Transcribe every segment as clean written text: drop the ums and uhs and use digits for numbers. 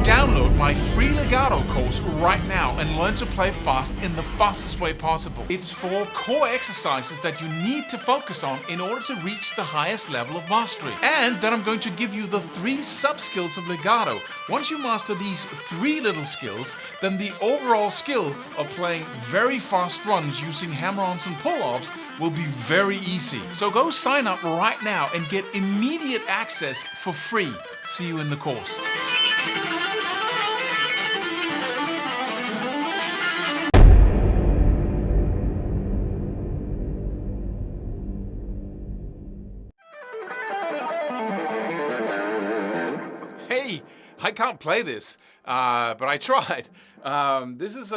download my free Legato course right now and learn to play fast in the fastest way possible. It's 4 core exercises that you need to focus on in order to reach the highest level of mastery. And then I'm going to give you the 3 sub-skills of Legato. Once you master these 3 little skills, then the overall skill of playing very fast runs using hammer-ons and pull-offs will be very easy. So go sign up right now and get immediate access for free. See you in the course. Hey, I can't play this, but I tried. This is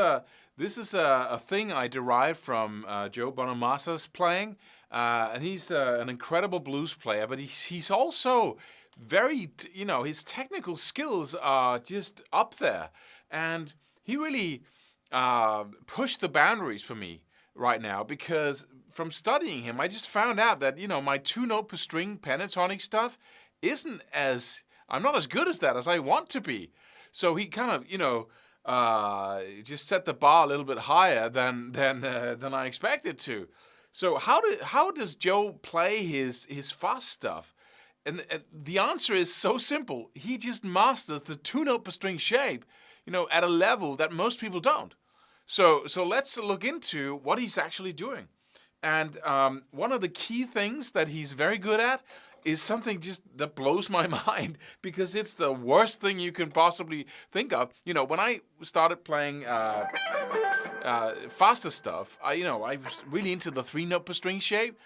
a thing I derived from Joe Bonamassa's playing, and he's an incredible blues player. But he's also very, his technical skills are just up there, and he really pushed the boundaries for me right now, because from studying him, I just found out that my 2-note per string pentatonic stuff I'm not as good as that as I want to be. So he kind of, just set the bar a little bit higher than I expected to. So how does Joe play his fast stuff? And the answer is so simple. He just masters the 2-note per string shape, at a level that most people don't. So let's look into what he's actually doing. And one of the key things that he's very good at is something just that blows my mind, because it's the worst thing you can possibly think of. When I started playing faster stuff, I was really into the 3-note per string shape,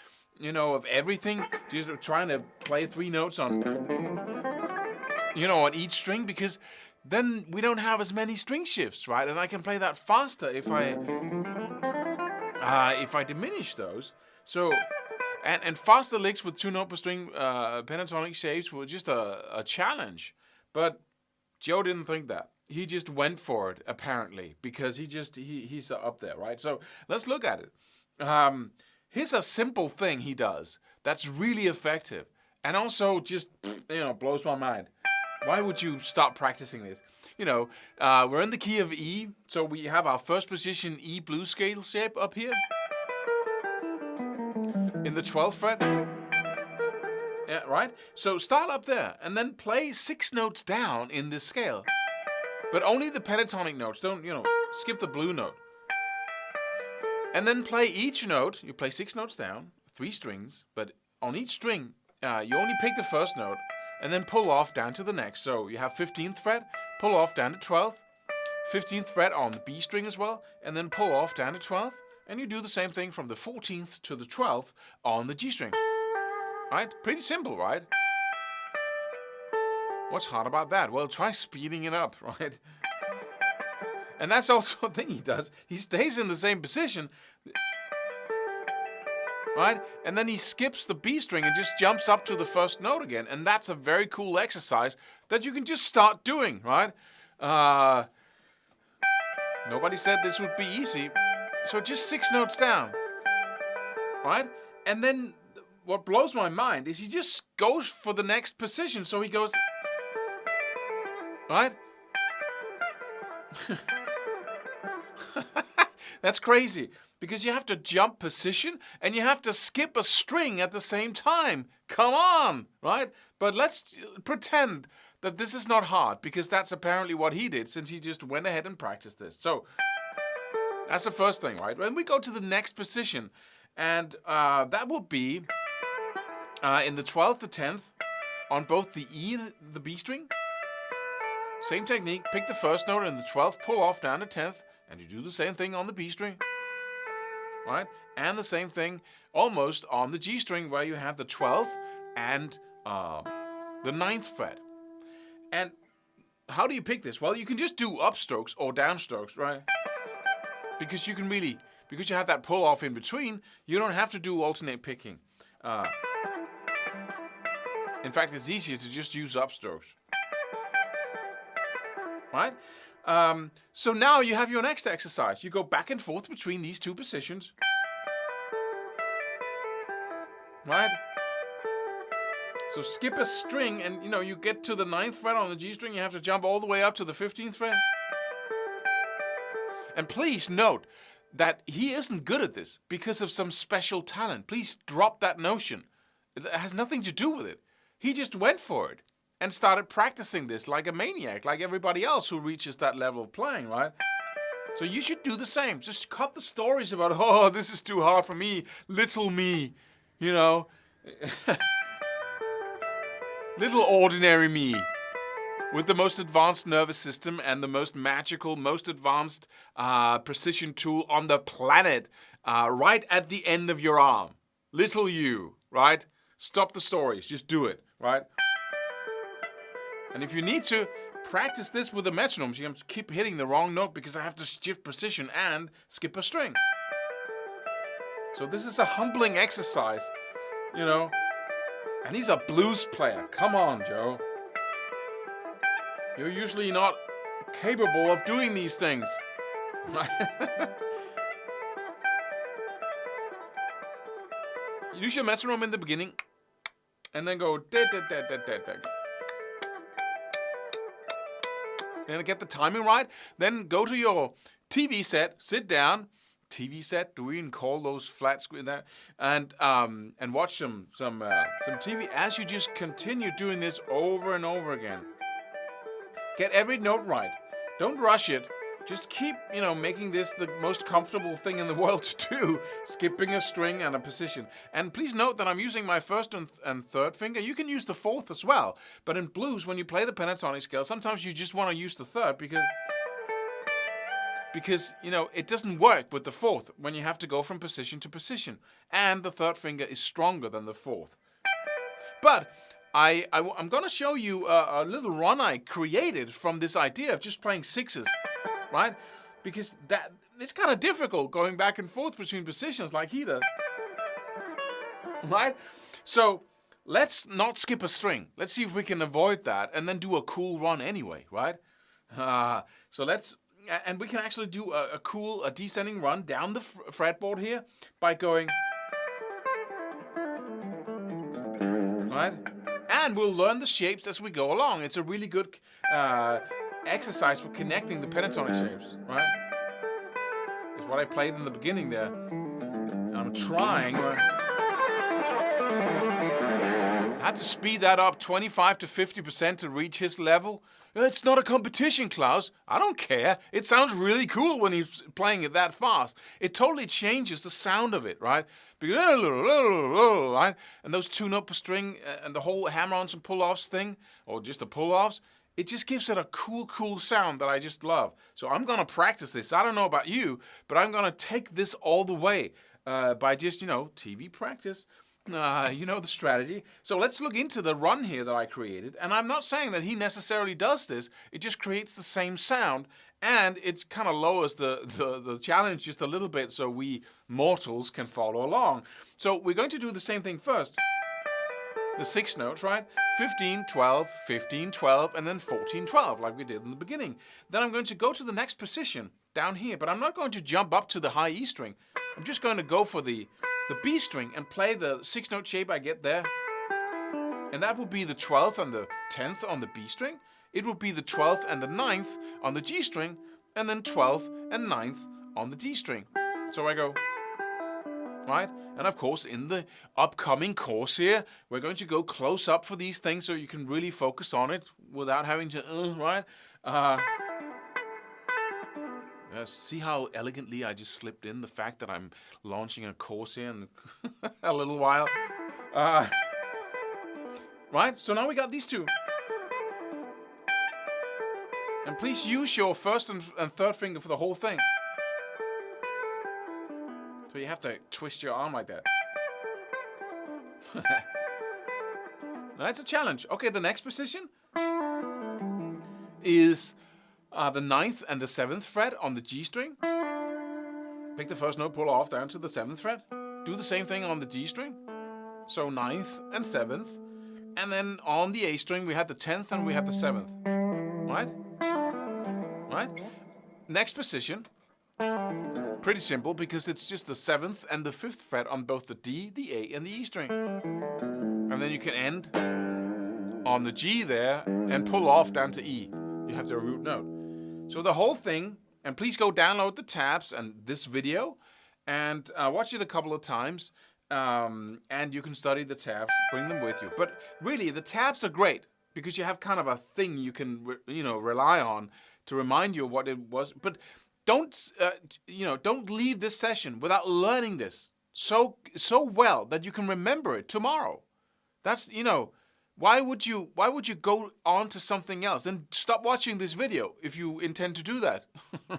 of everything, just trying to play 3 notes on, on each string, because then we don't have as many string shifts, right? And I can play that faster if I diminish those. So. And faster licks with 2-note per string pentatonic shapes were just a challenge. But Joe didn't think that. He just went for it, apparently, because he's up there, right? So let's look at it. Here's a simple thing he does that's really effective, and also just, blows my mind. Why would you stop practicing this? We're in the key of E, so we have our first position E blues scale shape up here. In the 12th fret. Yeah, right? So start up there and then play 6 notes down in this scale. But only the pentatonic notes. Don't, skip the blue note. And then play each note. You play 6 notes down, 3 strings, but on each string, you only pick the first note and then pull off down to the next. So you have 15th fret, pull off down to 12th, 15th fret on the B string as well, and then pull off down to 12th. And you do the same thing from the 14th to the 12th on the G string. Right? Pretty simple, right? What's hard about that? Well, try speeding it up, right? And that's also a thing he does. He stays in the same position, right? And then he skips the B string and just jumps up to the first note again. And that's a very cool exercise that you can just start doing, right? Nobody said this would be easy. So just 6 notes down, right? And then what blows my mind is he just goes for the next position. So he goes, right? That's crazy, because you have to jump position and you have to skip a string at the same time. Come on, right? But let's pretend that this is not hard, because that's apparently what he did, since he just went ahead and practiced this. So that's the first thing, right? When we go to the next position, and that will be in the 12th to 10th on both the E and the B string. Same technique, pick the first note in the 12th, pull off down to 10th, and you do the same thing on the B string, right? And the same thing almost on the G string, where you have the 12th and the 9th fret. And how do you pick this? Well, you can just do upstrokes or downstrokes, right? Because you have that pull off in between, you don't have to do alternate picking. In fact, it's easier to just use upstrokes. Right? So now you have your next exercise. You go back and forth between these 2 positions. Right? So skip a string and, you get to the 9th fret on the G string, you have to jump all the way up to the 15th fret. And please note that he isn't good at this because of some special talent. Please drop that notion. It has nothing to do with it. He just went for it and started practicing this like a maniac, like everybody else who reaches that level of playing, right? So you should do the same. Just cut the stories about, oh, this is too hard for me, little me, little ordinary me with the most advanced nervous system and the most magical, most advanced precision tool on the planet right at the end of your arm. Little you, right? Stop the stories. Just do it, right? And if you need to, practice this with the metronome. So you have to keep hitting the wrong note because I have to shift position and skip a string. So this is a humbling exercise, And he's a blues player. Come on, Joe. You're usually not capable of doing these things. Use your metronome in the beginning and then go da da da da da da. And get the timing right. Then go to your TV set, sit down. TV set? Do we even call those flat screen that? And watch some TV as you just continue doing this over and over again. Get every note right. Don't rush it. Just keep, making this the most comfortable thing in the world to do, skipping a string and a position. And please note that I'm using my first and third finger. You can use the fourth as well. But in blues, when you play the pentatonic scale, sometimes you just want to use the third because it doesn't work with the fourth when you have to go from position to position. And the third finger is stronger than the fourth. But I'm going to show you a little run I created from this idea of just playing sixes. Right? Because it's kind of difficult going back and forth between positions like he does. Right? So let's not skip a string. Let's see if we can avoid that and then do a cool run anyway, right? And we can actually do a cool descending run down the fretboard here by going, right? And we'll learn the shapes as we go along. It's a really good exercise for connecting the pentatonic shapes, right? It's what I played in the beginning there. And I'm trying. I had to speed that up 25 to 50% to reach his level. It's not a competition, Claus. I don't care. It sounds really cool when he's playing it that fast. It totally changes the sound of it, right? Right? And those two-note per string and the whole hammer-ons and pull-offs thing, or just the pull-offs, it just gives it a cool sound that I just love. So I'm going to practice this. I don't know about you, but I'm going to take this all the way by just, TV practice. The strategy. So let's look into the run here that I created. And I'm not saying that he necessarily does this. It just creates the same sound. And it kind of lowers the challenge just a little bit so we mortals can follow along. So we're going to do the same thing first. The 6 notes, right? 15, 12, 15, 12, and then 14, 12, like we did in the beginning. Then I'm going to go to the next position down here, but I'm not going to jump up to the high E string. I'm just going to go for the B string and play the 6-note shape I get there. And that will be the 12th and the 10th on the B string. It will be the 12th and the 9th on the G string, and then 12th and 9th on the D string. So I go, right? And of course, in the upcoming course here, we're going to go close up for these things so you can really focus on it without having to, right? See how elegantly I just slipped in the fact that I'm launching a course here in a little while? Right? So now we got these two. And please use your first and third finger for the whole thing. So you have to twist your arm like that. That's a challenge. Okay, the next position is the 9th and the 7th fret on the G string. Pick the first note, pull off down to the 7th fret. Do the same thing on the D string. So 9th and 7th. And then on the A string, we have the 10th and we have the 7th. Right? Right? Next position. Pretty simple because it's just the 7th and the 5th fret on both the D, the A, and the E string. and then you can end on the G there and pull off down to E. You have the root note. So the whole thing, and please go download the tabs and this video and watch it a couple of times, and you can study the tabs, bring them with you. But really, the tabs are great because you have kind of a thing you can rely on to remind you of what it was. But don't leave this session without learning this so well that you can remember it tomorrow. That's, why would you go on to something else? Then stop watching this video if you intend to do that,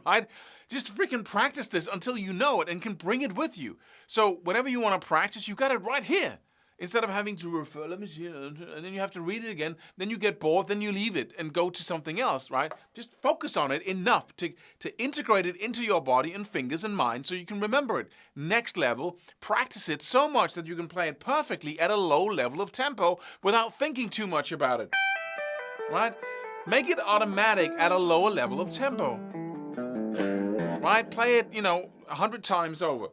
right? Just freaking practice this until you know it and can bring it with you. So whenever you want to practice, you got it right here. Instead of having to refer, let me see, and then you have to read it again, then you get bored, then you leave it and go to something else, right? Just focus on it enough to integrate it into your body and fingers and mind so you can remember it. Next level, practice it so much that you can play it perfectly at a low level of tempo without thinking too much about it, right? Make it automatic at a lower level of tempo, right? Play it, 100 times over.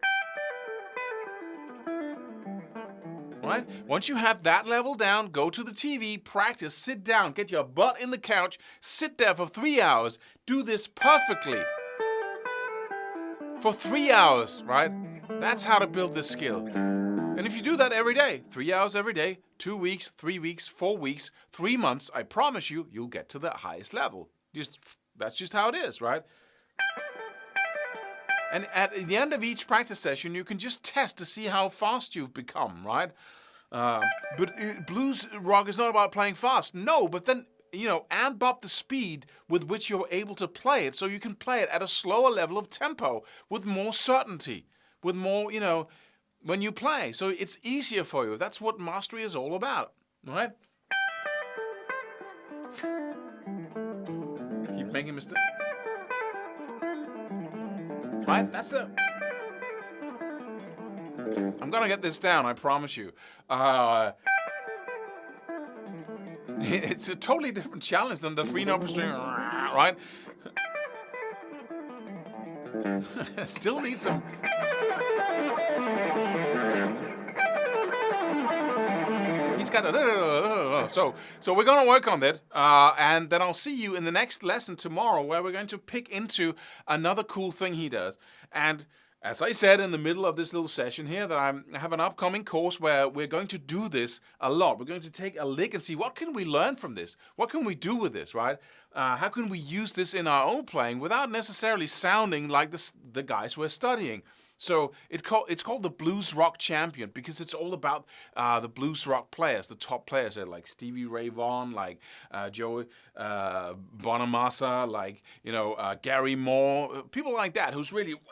Right? Once you have that level down, go to the TV, practice, sit down, get your butt in the couch, sit there for 3 hours, do this perfectly. For 3 hours, right? That's how to build this skill. And if you do that every day, 3 hours every day, 2 weeks, 3 weeks, 4 weeks, 3 months, I promise you, you'll get to the highest level. That's just how it is, right? And at the end of each practice session, you can just test to see how fast you've become, right? But blues rock is not about playing fast. No, but then, amp up the speed with which you're able to play it so you can play it at a slower level of tempo with more certainty, with more, when you play. So it's easier for you. That's what mastery is all about, right? Keep making mistakes. Right? That's it. I'm gonna get this down, I promise you. It's a totally different challenge than the 3-note string, right? Still need some. He's got a. So we're gonna work on that, and then I'll see you in the next lesson tomorrow, where we're going to pick into another cool thing he does. And as I said in the middle of this little session here, that I have an upcoming course where we're going to do this a lot. We're going to take a lick and see what can we learn from this? What can we do with this, right? How can we use this in our own playing without necessarily sounding like the guys we're studying? So it's called the Blues Rock Champion because it's all about the blues rock players, the top players there, like Stevie Ray Vaughan, like Joe Bonamassa, like Gary Moore, people like that who's really wham.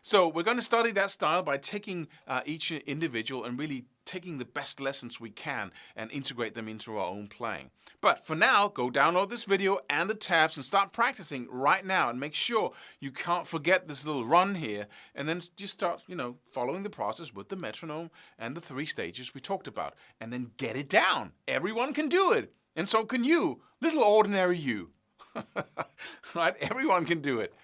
So we're going to study that style by taking each individual and really taking the best lessons we can and integrate them into our own playing. But for now, go download this video and the tabs and start practicing right now, and make sure you can't forget this little run here, and then just start, following the process with the metronome and the 3 stages we talked about, and then get it down. Everyone can do it, and so can you, little ordinary you. Right? Everyone can do it.